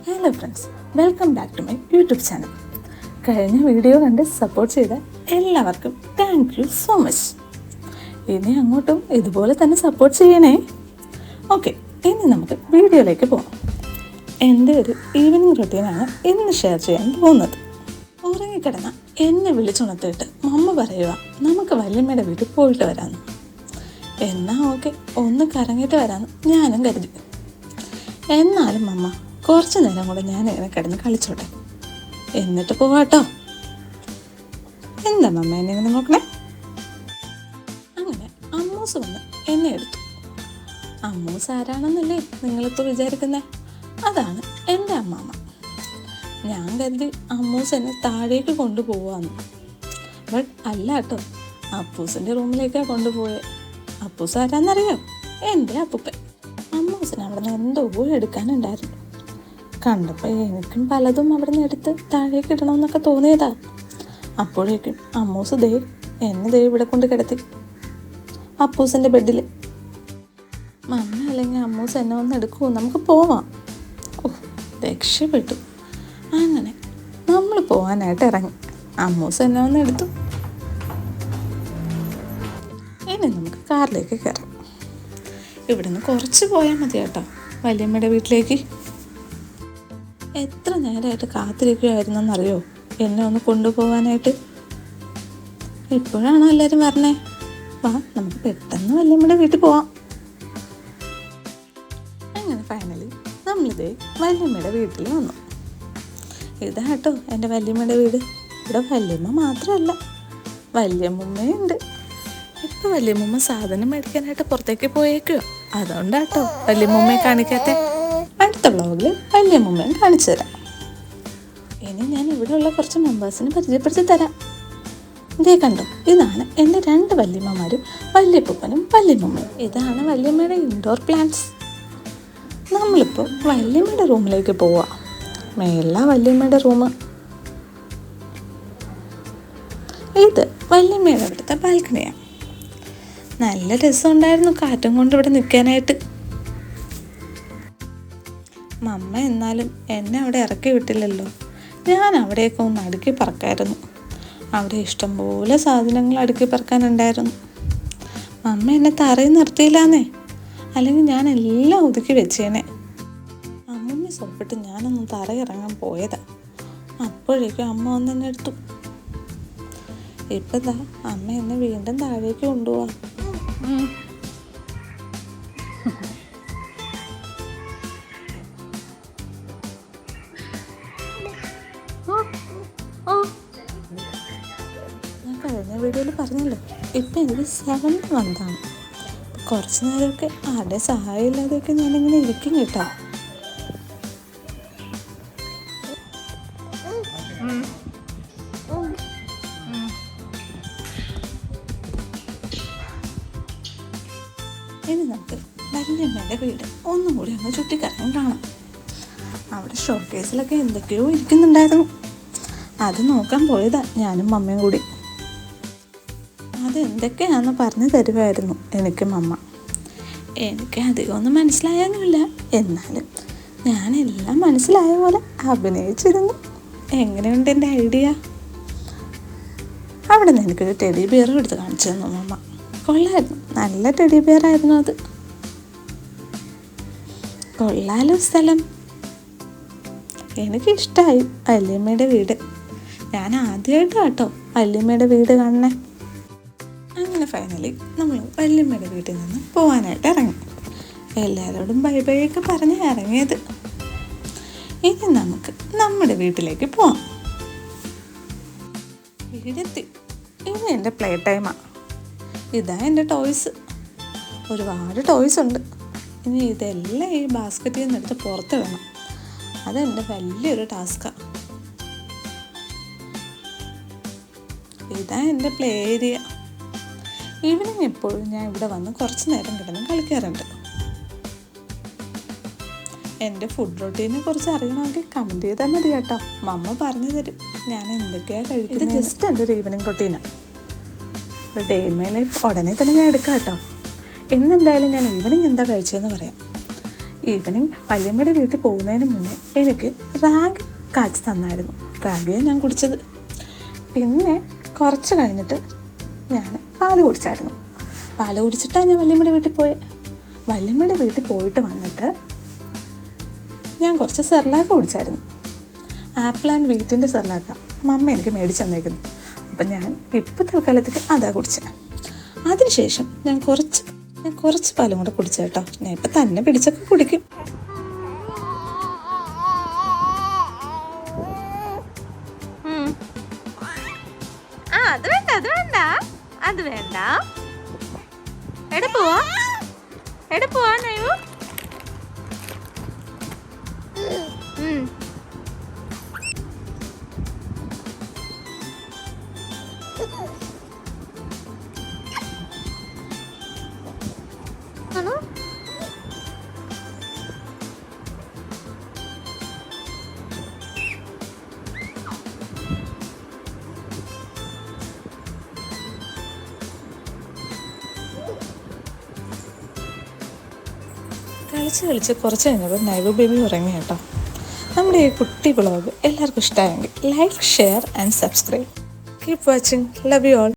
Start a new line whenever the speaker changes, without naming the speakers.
Hello friends, welcome back to my YouTube channel. കഴിഞ്ഞ video കണ്ട് support ചെയ്ത എല്ലാവർക്കും താങ്ക് യു സോ മച്ച്. ഇനി അങ്ങോട്ടും ഇതുപോലെ തന്നെ സപ്പോർട്ട് ചെയ്യണേ. ഓക്കെ, ഇനി നമുക്ക് വീഡിയോയിലേക്ക് പോകാം. എൻ്റെ ഒരു ഈവനിങ് റൊട്ടീനാണ് ഇന്ന് ഷെയർ ചെയ്യാൻ പോകുന്നത്. ഉറങ്ങിക്കിടന്ന എന്നെ വിളിച്ചുണർത്തിയിട്ട് മമ്മ പറയുക നമുക്ക് വല്യമ്മയുടെ വീട്ടിൽ പോയിട്ട് വരാമെന്ന്. എന്നാൽ ഓക്കെ, ഒന്ന് കറങ്ങിയിട്ട് വരാമെന്ന് ഞാനും കരുതി. എന്നാലും മമ്മ കുറച്ച് നേരം കൂടെ ഞാൻ ഇങ്ങനെ കിടന്ന് കളിച്ചോട്ടെ, എന്നിട്ട് പോവാട്ടോ. എന്താ മമ്മ എന്നെ ഇങ്ങനെ നോക്കണേ? അങ്ങനെ അമ്മൂസ് വന്ന് എന്നെ എടുത്തു. അമ്മൂസ് ആരാണെന്നല്ലേ നിങ്ങളിപ്പോൾ വിചാരിക്കുന്നത്? അതാണ് എൻ്റെ അമ്മാമ്മ. ഞാൻ കരുതി അമ്മൂസ് എന്നെ താഴേക്ക് കൊണ്ടുപോവാന്ന്. ബട്ട് അല്ല കേട്ടോ, അപ്പൂസിൻ്റെ റൂമിലേക്കാണ് കൊണ്ടുപോയത്. അപ്പൂസ് ആരാന്നറിയോ? എൻ്റെ അപ്പൂപ്പൻ. അമ്മൂസിന് അവിടെ നിന്ന് എന്തോ എടുക്കാനുണ്ടായിരുന്നു. കണ്ടപ്പോൾ എനിക്കും പലതും അവിടെ നിന്ന് എടുത്ത് താഴേക്ക് ഇടണമെന്നൊക്കെ തോന്നിയതാ. അപ്പോഴേക്കും അമ്മൂസ് എന്നെ ഇവിടെ കൊണ്ട് കിടത്തി അപ്പൂസിൻ്റെ ബെഡിൽ. മമ്മ അല്ലെങ്കിൽ അമ്മൂസ് എന്നെ ഒന്ന് എടുക്കുമോ, നമുക്ക് പോവാം. ഓ, രക്ഷപ്പെട്ടു. അങ്ങനെ നമ്മൾ പോകാനായിട്ട് ഇറങ്ങി. അമ്മൂസ് എന്നെ ഒന്ന് എടുത്തു. ഇനി നമുക്ക് കാറിലേക്ക് കയറാം. ഇവിടെ നിന്ന് കുറച്ച് പോയാൽ മതി കേട്ടോ വല്യമ്മയുടെ വീട്ടിലേക്ക്. എത്ര നേരമായിട്ട് കാത്തിരിക്കുകയായിരുന്നെന്നറിയോ എന്നെ ഒന്ന് കൊണ്ടുപോകാനായിട്ട്. ഇപ്പോഴാണോ എല്ലാവരും പറഞ്ഞേ വാ നമുക്ക് പെട്ടെന്ന് വല്യമ്മയുടെ വീട്ടിൽ പോവാം. അങ്ങനെ ഫൈനലി നമ്മളിതേ വല്യമ്മയുടെ വീട്ടിൽ വന്നു. ഇതാ കേട്ടോ എൻ്റെ വല്യമ്മയുടെ വീട്. ഇവിടെ വല്യമ്മ മാത്രമല്ല, വല്യമ്മയുണ്ട്. ഇപ്പം വല്യമ്മ സാധനം മേടിക്കാനായിട്ട് പുറത്തേക്ക് പോയേക്കുക. അതുകൊണ്ടാട്ടോ വല്യമ്മയെ കാണിക്കാത്തെ. അടുത്ത വ്ളോഗിൽ വല്യമ്മയും കാണിച്ചു തരാം. ഇനി ഞാൻ ഇവിടെയുള്ള കുറച്ച് മെമ്പേഴ്സിനെ പരിചയപ്പെടുത്തി തരാം. ഇതേ കണ്ടോ, ഇതാണ് എൻ്റെ 2 വല്യമ്മമാരും വല്യപ്പൂപ്പനും വല്യമ്മയും. ഇതാണ് വല്യമ്മയുടെ ഇൻഡോർ പ്ലാന്റ്സ്. നമ്മളിപ്പോൾ വല്യമ്മയുടെ റൂമിലേക്ക് പോവാം. മേല വല്യമ്മയുടെ റൂം. ഇത് വല്യമ്മയുടെ അവിടുത്തെ ബാൽക്കണിയാണ്. നല്ല രസമുണ്ടായിരുന്നു കാറ്റും കൊണ്ട് ഇവിടെ നിൽക്കാനായിട്ട്. മമ്മ എന്നാലും എന്നെ അവിടെ ഇറക്കി വിട്ടില്ലല്ലോ. ഞാൻ അവിടെയൊക്കെ ഒന്ന് അടുക്കി പറക്കായിരുന്നു. അവിടെ ഇഷ്ടംപോലെ സാധനങ്ങൾ അടുക്കി പറക്കാനുണ്ടായിരുന്നു. മമ്മ എന്നെ തറയിൽ നിർത്തിയില്ലാന്നേ, അല്ലെങ്കിൽ ഞാൻ എല്ലാം ഒതുക്കി വെച്ചേനെ. അമ്മമ്മ സോപ്പിട്ട് ഞാനൊന്ന് തറയിറങ്ങാൻ പോയതാ. അപ്പോഴേക്കും അമ്മ വന്ന് എന്നെ എടുത്തു. ഇപ്പം അമ്മ എന്നെ വീണ്ടും താഴേക്ക് കൊണ്ടുപോവാ. ഞാൻ കഴിഞ്ഞ വീഡിയോയിൽ പറഞ്ഞല്ലോ, ഇപ്പം എനിക്ക് 7th മന്താണ്. കുറച്ച് നേരമൊക്കെ ആരുടെ സഹായം ഇല്ലാതെയൊക്കെ ഞാനിങ്ങനെ ഇരിക്കും കേട്ടോ. ഇനി നമുക്ക് വല്യമ്മയുടെ വീട് ഒന്നും കൂടി ഒന്ന് ചുറ്റിക്കറങ്ങി കാണാം. അവിടെ ഷോക്കേസിലൊക്കെ എന്തൊക്കെയോ ഇരിക്കുന്നുണ്ടായിരുന്നു. അത് നോക്കാൻ പോയതാ ഞാനും മമ്മയും കൂടി. അതെന്തൊക്കെയാണെന്ന് പറഞ്ഞു തരുമായിരുന്നു എനിക്ക് മമ്മ. എനിക്ക് അധികമൊന്നും മനസ്സിലായൊന്നുമില്ല, എന്നാലും ഞാനെല്ലാം മനസ്സിലായ പോലെ അഭിനയിച്ചിരുന്നു. എങ്ങനെയുണ്ട് എൻ്റെ ഐഡിയ? അവിടെ നിന്ന് എനിക്കൊരു ടെഡി ബിയറും എടുത്ത് കാണിച്ചു തന്നു മമ്മ. കൊള്ളായിരുന്നു, നല്ല ടെഡി ബിയറായിരുന്നു അത്. കൊള്ളാലോ സ്ഥലം. എനിക്കിഷ്ടമായി വല്യമ്മയുടെ വീട്. ഞാൻ ആദ്യമായിട്ട് കേട്ടോ വല്യമ്മയുടെ വീട് കാണണേ. അങ്ങനെ ഫൈനലി നമ്മൾ വല്യമ്മയുടെ വീട്ടിൽ നിന്ന് പോകാനായിട്ട് ഇറങ്ങി. എല്ലാവരോടും ബൈ ബൈ ഒക്കെ പറഞ്ഞ് ഇറങ്ങിയത്. ഇനി നമുക്ക് നമ്മുടെ വീട്ടിലേക്ക് പോവാം. വീടെത്തി. ഇനി എൻ്റെ പ്ലേ ടൈമാണ്. ഇതാ എൻ്റെ ടോയ്സ്. ഒരുപാട് ടോയ്സ് ഉണ്ട്. ഇനി ഇതെല്ലാം ഈ ബാസ്ക്കറ്റിൽ നിന്നെടുത്ത് പുറത്ത് വേണം. അതെൻ്റെ വലിയൊരു ടാസ്ക്കാണ്. ഇതാ എൻ്റെ പ്ലേ ഏരിയ. ഈവനിങ് എപ്പോഴും ഞാൻ ഇവിടെ വന്ന് കുറച്ച് നേരം കിടന്ന് കളിക്കാറുണ്ട്. എൻ്റെ ഫുഡ് റൊട്ടീനെ കുറിച്ച് അറിയണമെങ്കിൽ കമൻറ്റ് ചെയ്താൽ മതി കേട്ടോ. മമ്മ പറഞ്ഞു തരും ഞാൻ എന്തൊക്കെയാണ് കഴിക്കുന്നത്. ഇത് ജസ്റ്റ് എൻ്റെ ഒരു ഈവനിങ് റൊട്ടീനാണ്. ഡേ ഇൻ മൈ ലൈഫ് ഉടനെ തന്നെ ഞാൻ എടുക്കാം കേട്ടോ. എന്നെന്തായാലും ഞാൻ ഈവനിങ് എന്താ കഴിച്ചതെന്ന് പറയാം. ഈവനിങ് വല്യമ്മയുടെ വീട്ടിൽ പോകുന്നതിന് മുന്നേ എനിക്ക് റാഗ് കാച്ചി തന്നായിരുന്നു. റാഗിയാണ് ഞാൻ കുടിച്ചത്. പിന്നെ കുറച്ച് കഴിഞ്ഞിട്ട് ഞാൻ പാല് കുടിച്ചായിരുന്നു. പാല് കുടിച്ചിട്ടാണ് ഞാൻ വല്യമ്മയുടെ വീട്ടിൽ പോയത്. വല്യമ്മയുടെ വീട്ടിൽ പോയിട്ട് വന്നിട്ട് ഞാൻ കുറച്ച് സെർലാക്ക് കുടിച്ചായിരുന്നു. ആപ്പിൾ ആൻഡ് വീറ്റിൻ്റെ സെർലാക്ക മമ്മ എനിക്ക് മേടിച്ച് തന്നേക്കുന്നു. അപ്പം ഞാൻ ഇപ്പോൾ തൽക്കാലത്തേക്ക് അതാ കുടിച്ചത്. അതിനുശേഷം ഞാൻ കുറച്ച് പാലും കൂടെ കുടിച്ച കേട്ടോ. ഞാൻ ഇപ്പം തന്നെ പിടിച്ചൊക്കെ കുടിക്കും.
അത് വേണ്ട. എവിടെ പോവാ നയു?
കളിച്ച് കുറച്ച് കഴിഞ്ഞപ്പോൾ നൈവ ബേബി ഉറങ്ങി കേട്ടോ. നമ്മുടെ ഈ കുട്ടി വ്ളോഗ് എല്ലാവർക്കും ഇഷ്ടമായെങ്കിൽ like, share and subscribe. Keep watching. Love you all.